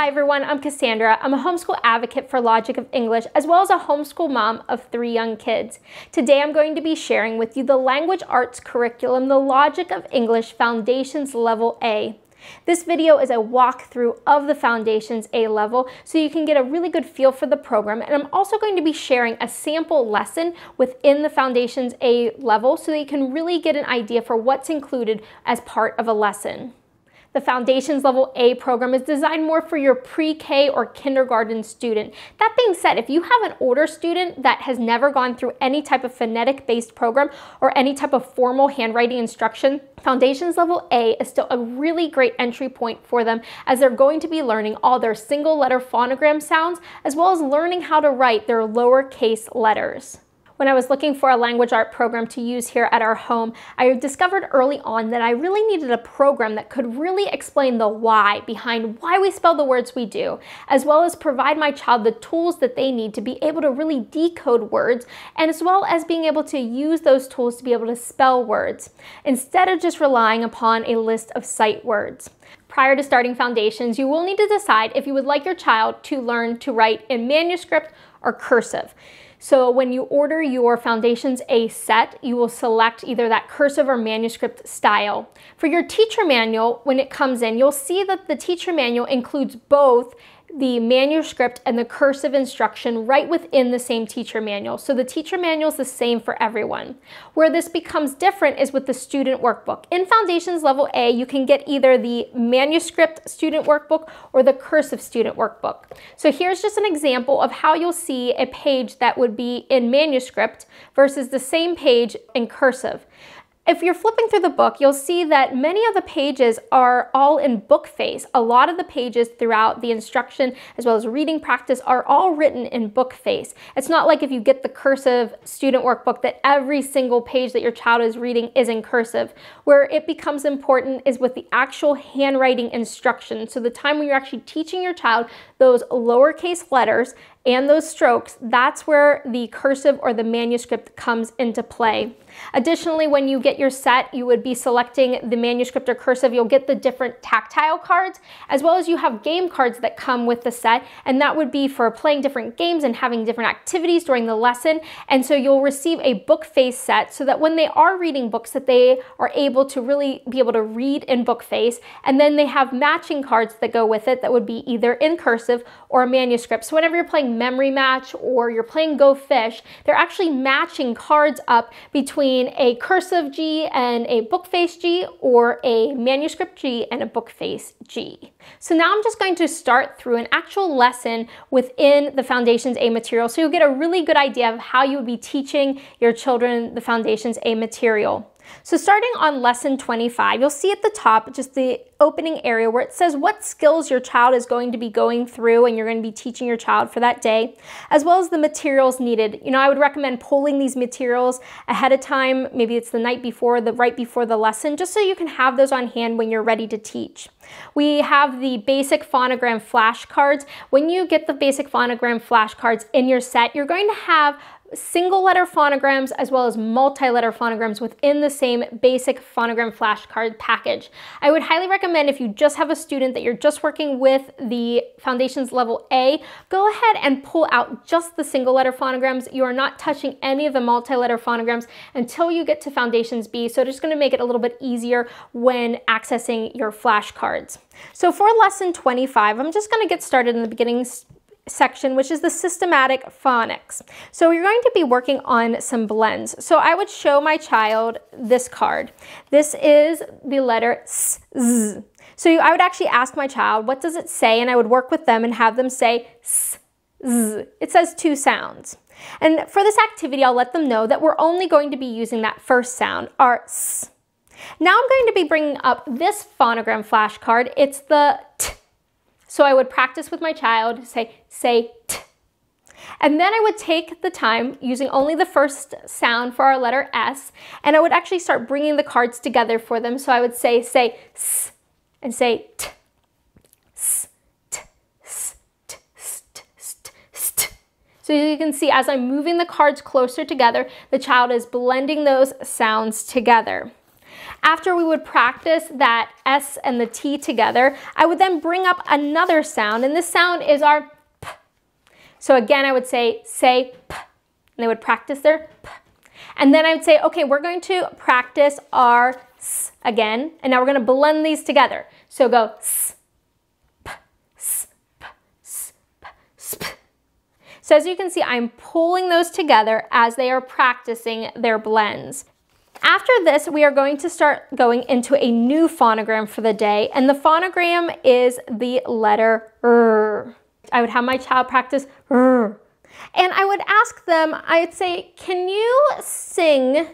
Hi everyone, I'm Cassandra. I'm a homeschool advocate for Logic of English, as well as a homeschool mom of 3 young kids. Today I'm going to be sharing with you the Language Arts curriculum, the Logic of English Foundations Level A. This video is a walkthrough of the Foundations A level so you can get a really good feel for the program, and I'm also going to be sharing a sample lesson within the Foundations A level so that you can really get an idea for what's included as part of a lesson. The Foundations Level A program is designed more for your pre-K or kindergarten student. That being said, if you have an older student that has never gone through any type of phonetic-based program or any type of formal handwriting instruction, Foundations Level A is still a really great entry point for them, as they're going to be learning all their single letter phonogram sounds, as well as learning how to write their lowercase letters. When I was looking for a language art program to use here at our home, I discovered early on that I really needed a program that could really explain the why behind why we spell the words we do, as well as provide my child the tools that they need to be able to really decode words, and as well as being able to use those tools to be able to spell words, instead of just relying upon a list of sight words. Prior to starting Foundations, you will need to decide if you would like your child to learn to write in manuscript or cursive. So when you order your Foundations A set, you will select either that cursive or manuscript style. For your teacher manual, when it comes in, you'll see that the teacher manual includes both the manuscript and the cursive instruction right within the same teacher manual. So the teacher manual is the same for everyone. Where this becomes different is with the student workbook. In Foundations Level A, you can get either the manuscript student workbook or the cursive student workbook. So here's just an example of how you'll see a page that would be in manuscript versus the same page in cursive. If you're flipping through the book, you'll see that many of the pages are all in book face. A lot of the pages throughout the instruction, as well as reading practice, are all written in book face. It's not like if you get the cursive student workbook that every single page that your child is reading is in cursive. Where it becomes important is with the actual handwriting instruction. So the time when you're actually teaching your child those lowercase letters and those strokes, that's where the cursive or the manuscript comes into play. Additionally, when you get your set, you would be selecting the manuscript or cursive. You'll get the different tactile cards, as well as you have game cards that come with the set, and that would be for playing different games and having different activities during the lesson. And so you'll receive a book face set so that when they are reading books, that they are able to really be able to read in book face. And then they have matching cards that go with it that would be either in cursive or a manuscript. So whenever you're playing memory match or you're playing Go Fish, they're actually matching cards up between a cursive G and a book face G, or a manuscript G and a book face G. So now I'm just going to start through an actual lesson within the Foundations A material so you'll get a really good idea of how you would be teaching your children the Foundations A material. So starting on lesson 25, you'll see at the top just the opening area where it says what skills your child is going to be going through and you're going to be teaching your child for that day, as well as the materials needed. You know, I would recommend pulling these materials ahead of time. Maybe it's the night before, right before the lesson, just so you can have those on hand when you're ready to teach. We have the basic phonogram flashcards. When you get the basic phonogram flashcards in your set, you're going to have single letter phonograms as well as multi-letter phonograms within the same basic phonogram flashcard package. I would highly recommend, if you just have a student that you're just working with the Foundations Level A, go ahead and pull out just the single letter phonograms. You are not touching any of the multi-letter phonograms until you get to Foundations B, so it's just going to make it a little bit easier when accessing your flashcards. So for lesson 25, I'm just going to get started in the beginning section, which is the systematic phonics. So you're going to be working on some blends. So I would show my child this card. This is the letter S, Z. So I would actually ask my child, what does it say? And I would work with them and have them say S, Z. It says 2 sounds. And for this activity, I'll let them know that we're only going to be using that first sound, our S. Now I'm going to be bringing up this phonogram flashcard. It's the T. So I would practice with my child, say T. And then I would take the time using only the first sound for our letter S, and I would actually start bringing the cards together for them. So I would say S and say T, S, T, S, T, S, T, S, T, S, T. So you can see as I'm moving the cards closer together, the child is blending those sounds together. After we would practice that S and the T together, I would then bring up another sound, and this sound is our P. So again, I would say P, and they would practice their P. And then I would say, okay, we're going to practice our S again, and now we're going to blend these together. So go S, P, S, P, S, P, S, P. So as you can see, I'm pulling those together as they are practicing their blends. After this, we are going to start going into a new phonogram for the day, and the phonogram is the letter R. I would have my child practice R. And I would ask them, I'd say, can you sing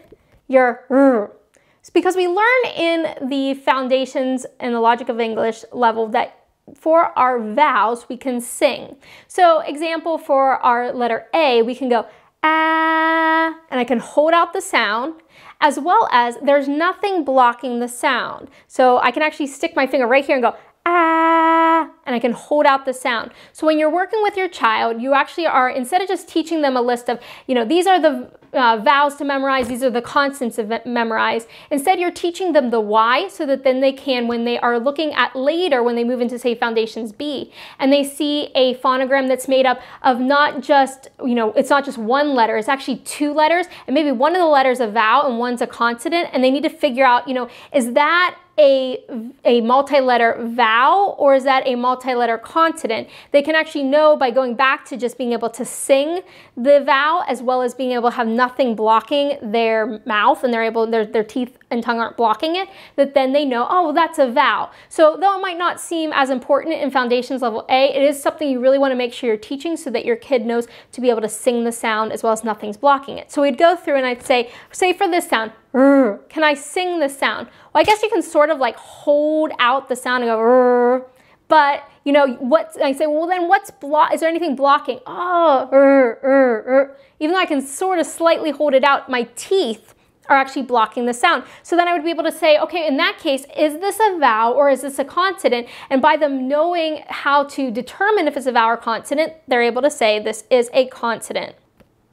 your R? It's because we learn in the foundations and the logic of English level that for our vowels, we can sing. So example, for our letter A, we can go ah, and I can hold out the sound, as well as there's nothing blocking the sound. So I can actually stick my finger right here and go ah, and I can hold out the sound. So when you're working with your child, you actually are, instead of just teaching them a list of, these are the vowels to memorize, these are the consonants to memorize, instead you're teaching them the why, so that then they can, when they are looking at later, when they move into, say, Foundations B, and they see a phonogram that's made up of not just, it's not just one letter, it's actually two letters, and maybe one of the letters a vowel and one's a consonant, and they need to figure out, is that a multi-letter vowel or is that a multi-letter consonant? They can actually know by going back to just being able to sing the vowel, as well as being able to have nothing blocking their mouth, and their teeth and tongue aren't blocking it, that then they know, oh, that's a vowel. So though it might not seem as important in Foundations Level A, it is something you really want to make sure you're teaching so that your kid knows to be able to sing the sound as well as nothing's blocking it. So we'd go through and I'd say for this sound, can I sing the sound? Well, I guess you can sort of like hold out the sound and go, but I say, well, then is there anything blocking? Oh, even though I can sort of slightly hold it out, my teeth are actually blocking the sound. So then I would be able to say, okay, in that case, is this a vowel or is this a consonant? And by them knowing how to determine if it's a vowel or consonant, they're able to say this is a consonant.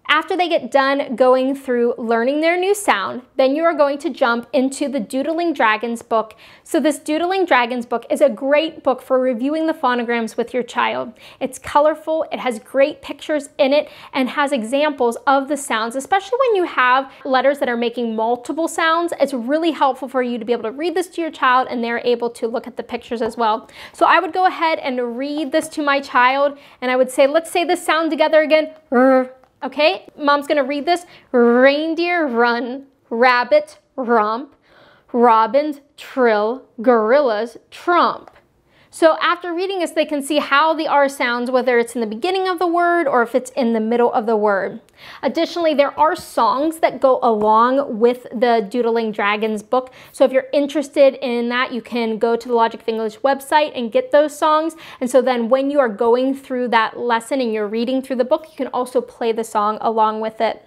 After they get done going through learning their new sound, then you are going to jump into the Doodling Dragons book. So this Doodling Dragons book is a great book for reviewing the phonograms with your child. It's colorful, it has great pictures in it, and has examples of the sounds, especially when you have letters that are making multiple sounds. It's really helpful for you to be able to read this to your child, and they're able to look at the pictures as well. So I would go ahead and read this to my child, and I would say, let's say this sound together again. Okay, mom's gonna read this. Reindeer run, rabbit romp, robins trill, gorillas tromp. So after reading this, they can see how the R sounds, whether it's in the beginning of the word or if it's in the middle of the word. Additionally, there are songs that go along with the Doodling Dragons book. So if you're interested in that, you can go to the Logic of English website and get those songs. And so then when you are going through that lesson and you're reading through the book, you can also play the song along with it.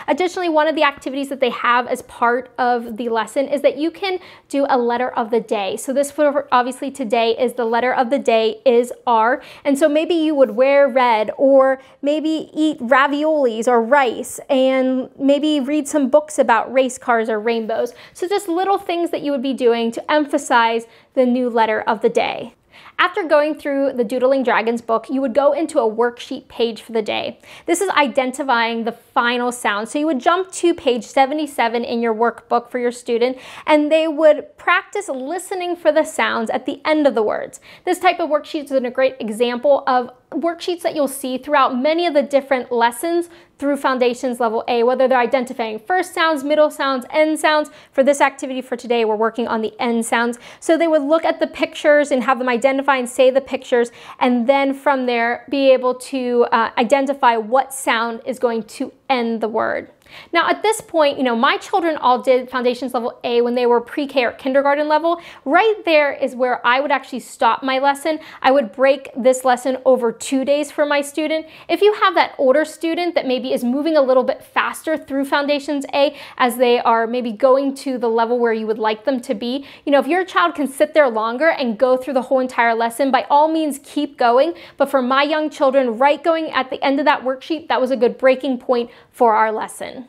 Additionally, one of the activities that they have as part of the lesson is that you can do a letter of the day. So this, obviously today, is the letter of the day is R. And so maybe you would wear red, or maybe eat raviolis or rice, and maybe read some books about race cars or rainbows. So just little things that you would be doing to emphasize the new letter of the day. After going through the Doodling Dragons book, you would go into a worksheet page for the day. This is identifying the final sound. So you would jump to page 77 in your workbook for your student, and they would practice listening for the sounds at the end of the words. This type of worksheet is a great example of worksheets that you'll see throughout many of the different lessons through Foundations Level A, whether they're identifying first sounds, middle sounds, end sounds. For this activity for today, we're working on the end sounds. So they would look at the pictures and have them identify and say the pictures, and then from there be able to identify what sound is going to end the word. Now at this point, my children all did Foundations Level A when they were pre-K or kindergarten level. Right there is where I would actually stop my lesson. I would break this lesson over 2 days for my student. If you have that older student that maybe is moving a little bit faster through Foundations A as they are maybe going to the level where you would like them to be, if your child can sit there longer and go through the whole entire lesson, by all means keep going. But for my young children, right going at the end of that worksheet, that was a good breaking point for our lesson.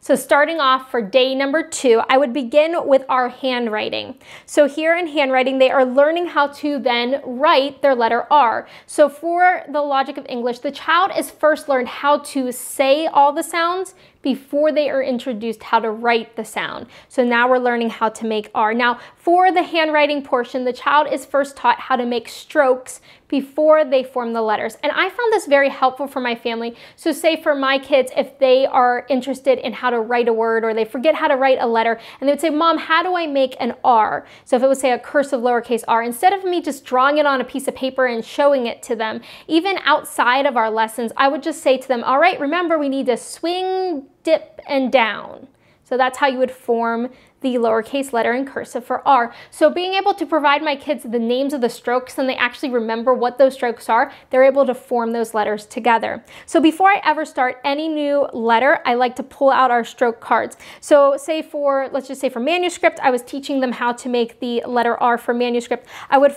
So starting off for day number 2, I would begin with our handwriting. So here in handwriting, they are learning how to then write their letter R. So for the logic of English, the child is first learned how to say all the sounds before they are introduced how to write the sound. So now we're learning how to make R. Now for the handwriting portion, the child is first taught how to make strokes before they form the letters. And I found this very helpful for my family. So say for my kids, if they are interested in how to write a word or they forget how to write a letter, and they would say, Mom, how do I make an R? So if it would say a cursive lowercase r, instead of me just drawing it on a piece of paper and showing it to them, even outside of our lessons, I would just say to them, all right, remember we need to swing, dip, and down. So that's how you would form the lowercase letter in cursive for R. So being able to provide my kids the names of the strokes and they actually remember what those strokes are, they're able to form those letters together. So before I ever start any new letter, I like to pull out our stroke cards. So say for, let's just say for manuscript, I was teaching them how to make the letter R for manuscript. I would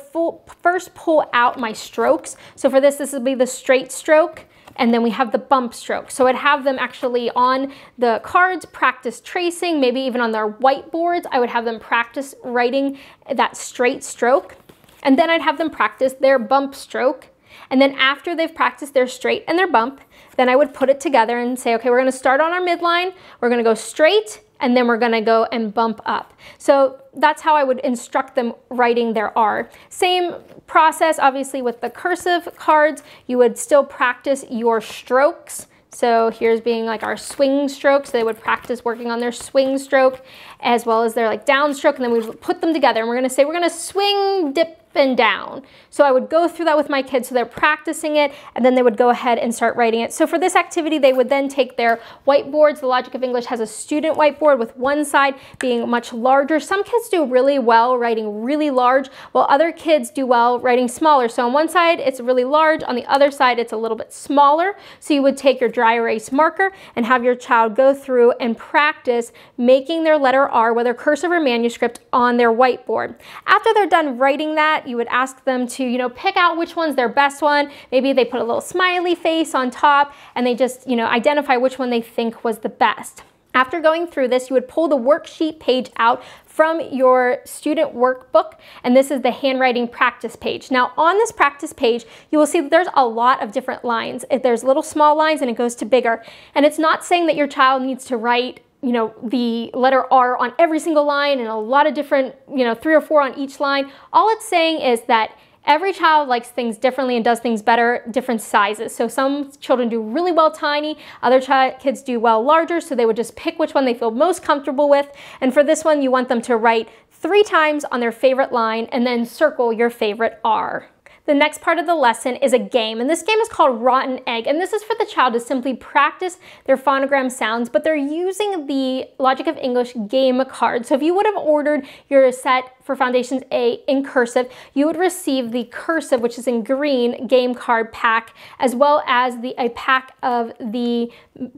first pull out my strokes. So for this would be the straight stroke. And then we have the bump stroke. So I'd have them actually on the cards practice tracing, maybe even on their whiteboards, I would have them practice writing that straight stroke. And then I'd have them practice their bump stroke. And then after they've practiced their straight and their bump, then I would put it together and say, okay, we're gonna start on our midline, we're gonna go straight, and then we're gonna go and bump up. So that's how I would instruct them writing their R. Same process, obviously, with the cursive cards. You would still practice your strokes. So here's being like our swing stroke. So they would practice working on their swing stroke as well as their like down stroke. And then we would put them together and we're gonna say, we're gonna swing, dip, and down. So I would go through that with my kids so they're practicing it and then they would go ahead and start writing it. So for this activity, they would then take their whiteboards. The Logic of English has a student whiteboard with one side being much larger. Some kids do really well writing really large, while other kids do well writing smaller. So on one side, it's really large. On the other side, it's a little bit smaller. So you would take your dry erase marker and have your child go through and practice making their letter R, whether cursive or manuscript, on their whiteboard. After they're done writing that, you would ask them to, pick out which one's their best one. Maybe they put a little smiley face on top and they just, identify which one they think was the best. After going through this, you would pull the worksheet page out from your student workbook, and this is the handwriting practice page. Now on this practice page, you will see that there's a lot of different lines. If there's little small lines and it goes to bigger. And it's not saying that your child needs to write the letter R on every single line and a lot of different, 3 or 4 on each line. All it's saying is that every child likes things differently and does things better, different sizes. So some children do really well tiny, other kids do well larger, so they would just pick which one they feel most comfortable with. And for this one, you want them to write 3 times on their favorite line and then circle your favorite R. The next part of the lesson is a game, and this game is called Rotten Egg, and this is for the child to simply practice their phonogram sounds, but they're using the Logic of English game card. So if you would have ordered your set for Foundations A in cursive, you would receive the cursive, which is in green, game card pack, as well as a pack of the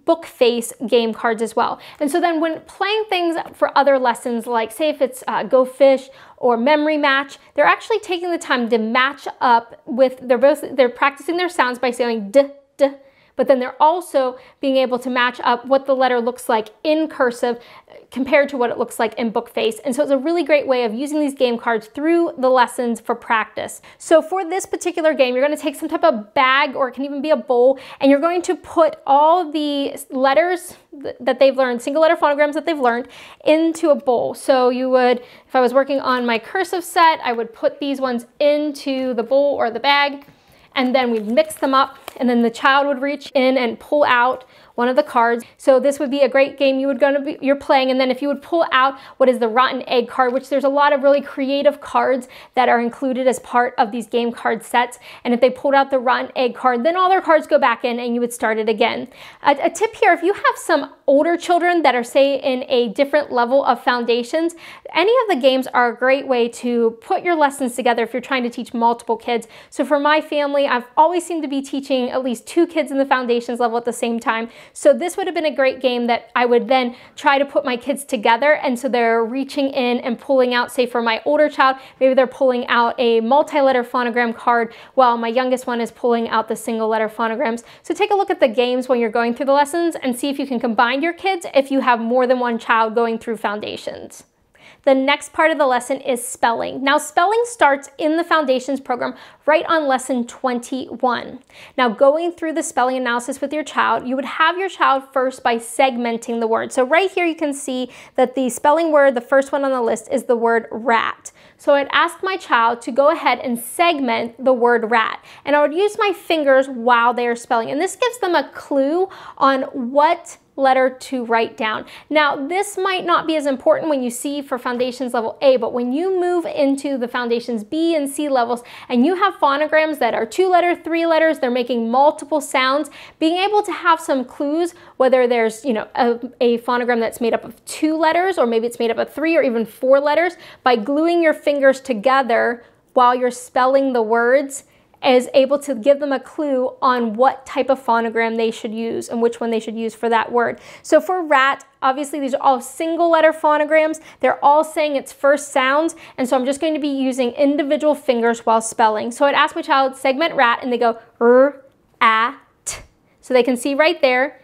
book face game cards as well. And so then when playing things for other lessons, like say if it's Go Fish or Memory Match, they're actually taking the time to match up with, they're practicing their sounds by saying d, d, but then they're also being able to match up what the letter looks like in cursive compared to what it looks like in book face. And so it's a really great way of using these game cards through the lessons for practice. So for this particular game, you're going to take some type of bag, or it can even be a bowl, and you're going to put all the letters that they've learned, single letter phonograms that they've learned, into a bowl. So you would, if I was working on my cursive set, I would put these ones into the bowl or the bag, and then we'd mix them up, and then the child would reach in and pull out one of the cards. So this would be a great game you're playing. And then if you would pull out what is the Rotten Egg card, which there's a lot of really creative cards that are included as part of these game card sets. And if they pulled out the Rotten Egg card, then all their cards go back in and you would start it again. A tip here, if you have some older children that are, say, in a different level of foundations, any of the games are a great way to put your lessons together if you're trying to teach multiple kids. So for my family, I've always seemed to be teaching at least 2 kids in the foundations level at the same time. So this would have been a great game that I would then try to put my kids together, and so they're reaching in and pulling out, say for my older child, maybe they're pulling out a multi-letter phonogram card while my youngest one is pulling out the single letter phonograms. So take a look at the games when you're going through the lessons and see if you can combine your kids if you have more than one child going through foundations. The next part of the lesson is spelling. Now, spelling starts in the Foundations program right on lesson 21. Now, going through the spelling analysis with your child, you would have your child first by segmenting the word. So right here you can see that the spelling word, the first one on the list, is the word rat. So I'd ask my child to go ahead and segment the word rat. And I would use my fingers while they are spelling. And this gives them a clue on what letter to write down. Now, this might not be as important when you see for Foundations level A, but when you move into the Foundations B and C levels and you have phonograms that are 2-letter, 3 letters, they're making multiple sounds, being able to have some clues, whether there's, you know, a phonogram that's made up of 2 letters, or maybe it's made up of 3 or even 4 letters, by gluing your fingers together while you're spelling the words, is able to give them a clue on what type of phonogram they should use and which one they should use for that word. So for rat, obviously these are all single letter phonograms. They're all saying its first sounds, and so I'm just going to be using individual fingers while spelling. So I'd ask my child, segment rat, and they go at. So they can see right there,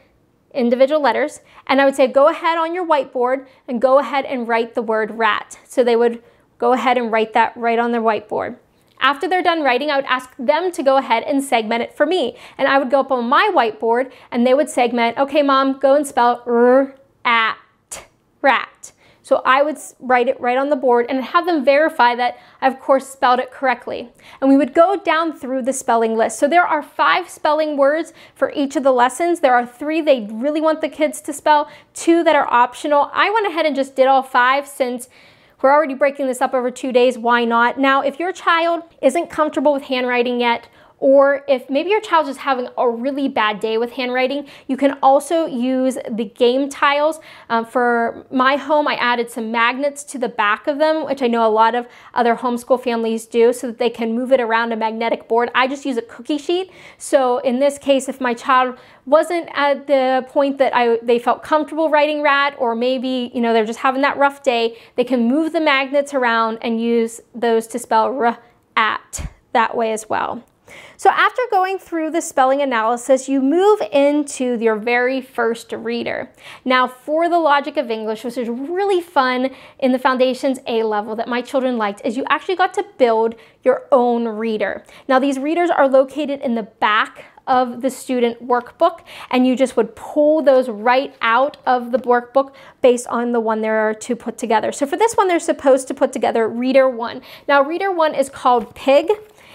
individual letters. And I would say, go ahead on your whiteboard and go ahead and write the word rat. So they would go ahead and write that right on their whiteboard. After they're done writing, I would ask them to go ahead and segment it for me. And I would go up on my whiteboard and they would segment, okay, Mom, go and spell at rat. So I would write it right on the board and have them verify that I, of course, spelled it correctly. And we would go down through the spelling list. So there are 5 spelling words for each of the lessons. There are 3 they really want the kids to spell, 2 that are optional. I went ahead and just did all 5 since we're already breaking this up over 2 days. Why not? Now, if your child isn't comfortable with handwriting yet, or if maybe your child's just having a really bad day with handwriting, you can also use the game tiles. For my home, I added some magnets to the back of them, which I know a lot of other homeschool families do, so that they can move it around a magnetic board. I just use a cookie sheet. So in this case, if my child wasn't at the point that they felt comfortable writing rat, or maybe, you know, they're just having that rough day, they can move the magnets around and use those to spell at that way as well. So after going through the spelling analysis, you move into your very first reader. Now, for the logic of English, which is really fun in the Foundations A level that my children liked, is you actually got to build your own reader. Now, these readers are located in the back of the student workbook, and you just would pull those right out of the workbook based on the one they're to put together. So for this one, they're supposed to put together Reader 1. Now, Reader 1 is called Pig.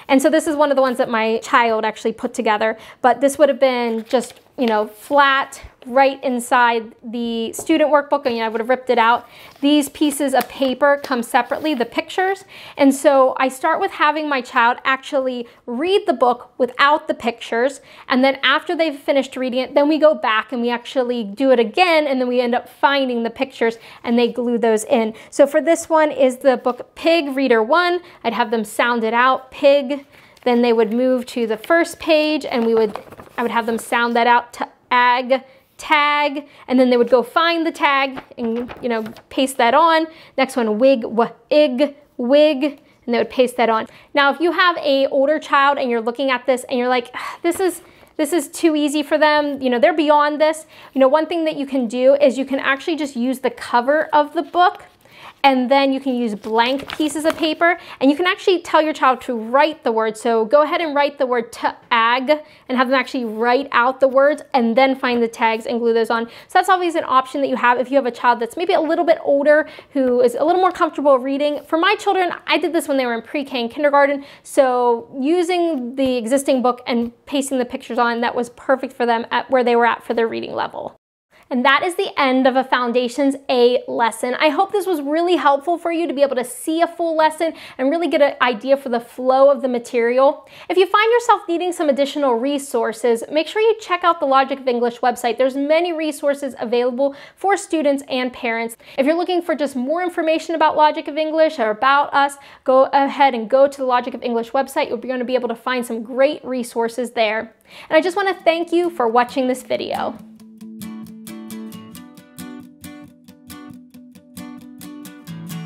And so this is one of the ones that my child actually put together, but this would have been just, you know, flat right inside the student workbook, and I would have ripped it out. These pieces of paper come separately, the pictures, and so I start with having my child actually read the book without the pictures, and then after they've finished reading it, then we go back and we actually do it again, and then we end up finding the pictures and they glue those in. So for this one is the book Pig, Reader 1. I'd have them sound it out, pig. Then they would move to the first page, and I would have them sound that out, tag, and then they would go find the tag and, you know, paste that on. Next one, wig, wig, and they would paste that on. Now, if you have a older child and you're looking at this and you're like, this is too easy for them, you know, they're beyond this. You know, one thing that you can do is you can actually just use the cover of the book, and then you can use blank pieces of paper, and you can actually tell your child to write the word. So go ahead and write the word tag and have them actually write out the words and then find the tags and glue those on. So that's always an option that you have if you have a child that's maybe a little bit older who is a little more comfortable reading. For my children, I did this when they were in pre-K and kindergarten, so using the existing book and pasting the pictures on, that was perfect for them at where they were at for their reading level. And that is the end of a Foundations A lesson. I hope this was really helpful for you to be able to see a full lesson and really get an idea for the flow of the material. If you find yourself needing some additional resources, make sure you check out the Logic of English website. There's many resources available for students and parents. If you're looking for just more information about Logic of English or about us, go ahead and go to the Logic of English website. You're going to be able to find some great resources there. And I just want to thank you for watching this video.